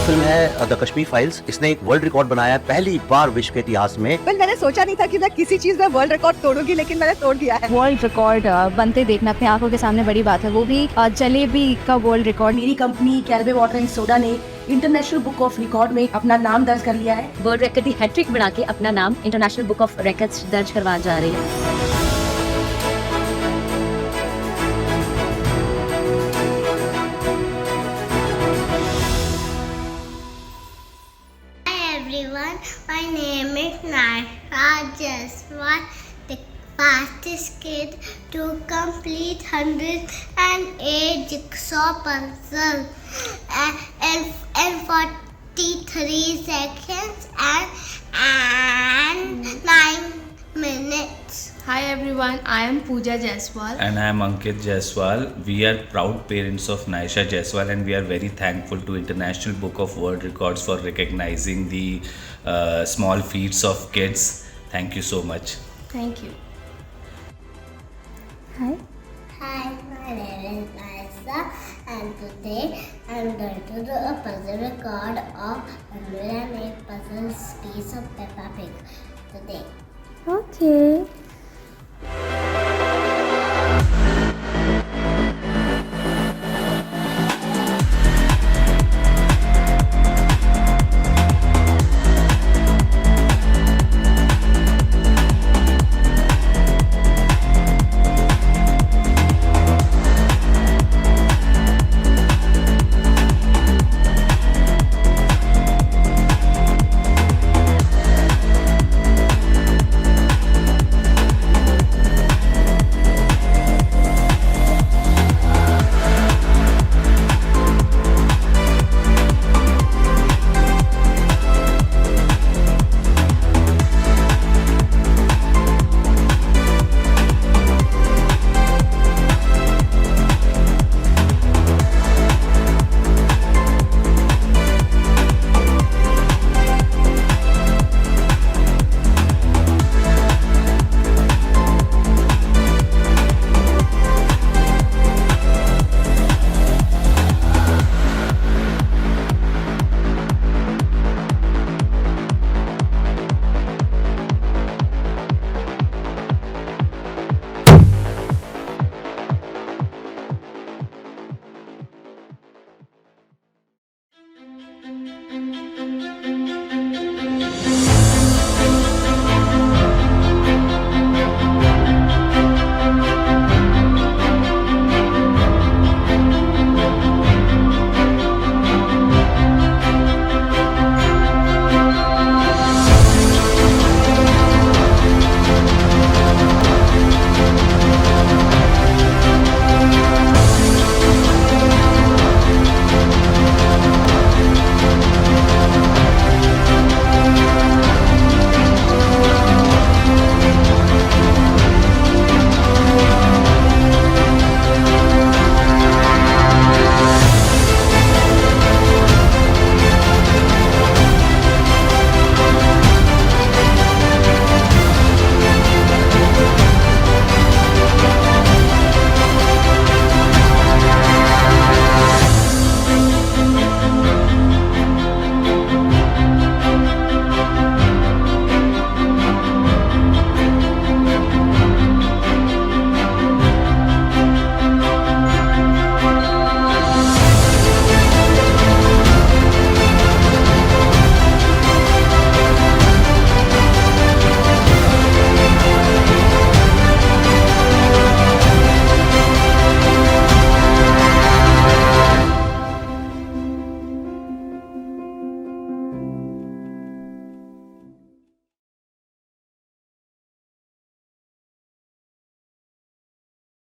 Film है the Kashmir files, इसने एक वर्ल्ड रिकॉर्ड बनाया है पहली बार विश्व के इतिहास में। वेल मैंने सोचा नहीं था कि मैं किसी चीज में वर्ल्ड रिकॉर्ड तोड़ूंगी, लेकिन मैंने तोड़ दिया है। वर्ल्ड रिकॉर्ड बनते देखना अपने आंखों के सामने बड़ी बात है, वो भी जलेबी का वर्ल्ड रिकॉर्ड। मेरी कंपनी कैलबे वाटर एंड सोडा ने इंटरनेशनल बुक ऑफ रिकॉर्ड में अपना नाम दर्ज कर लिया है। वर्ल्ड रिकॉर्ड की हैट्रिक बना के अपना नाम इंटरनेशनल बुक ऑफ रिकॉर्ड्स दर्ज करवा जा रही है। Hi everyone, my name is Naisha Jaswal, the fastest kid to complete 108 jigsaw puzzle in 43 seconds and 9 minutes. Hi everyone, I am Pooja Jaiswal. And I am Ankit Jaiswal. We are proud parents of Naisha Jaiswal, and we are very thankful to International Book of World Records for recognizing the small feats of kids. Thank you so much. Thank you. Hi, my name is Naisa, and today I'm going to do a puzzle record of 108 puzzles piece of Peppa Pig today. Okay.